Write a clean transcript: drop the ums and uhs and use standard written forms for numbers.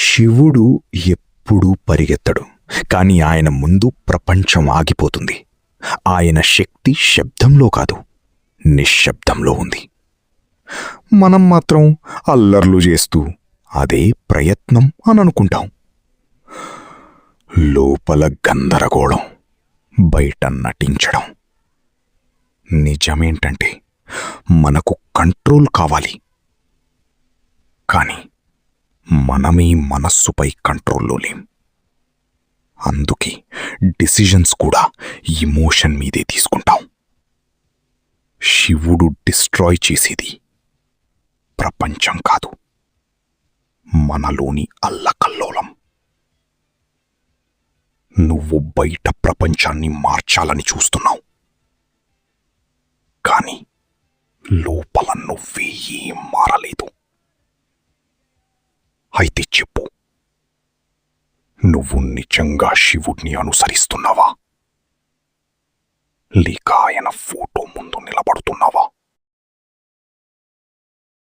శివుడు ఎప్పుడూ పరిగెత్తడు, కాని ఆయన ముందు ప్రపంచం ఆగిపోతుంది. ఆయన శక్తి శబ్దంలో కాదు, నిశ్శబ్దంలో ఉంది. మనం మాత్రం అల్లర్లు చేస్తూ అదే ప్రయత్నం అని అనుకుంటాం. లోపల గందరగోళం, బయట నటించడం. నిజమేంటంటే మనకు కంట్రోల్ కావాలి, కానీ మనమే మనస్సుపై కంట్రోల్లో లేం. అందుకే డిసిజన్స్ కూడా ఇమోషన్ మీదే తీసుకుంటాం. శివుడు డిస్ట్రాయ్ చేసేది ప్రపంచం కాదు, మనలోని అల్లకల్లోలం. నువ్వు బయట ప్రపంచాన్ని మార్చాలని చూస్తున్నావు, కానీ లోపల నువ్వే ఏం మారలేదు. అయితే చెప్పు, నువ్వు నిజంగా శివుడిని అనుసరిస్తున్నావా, లేక ఆయన ఫోటో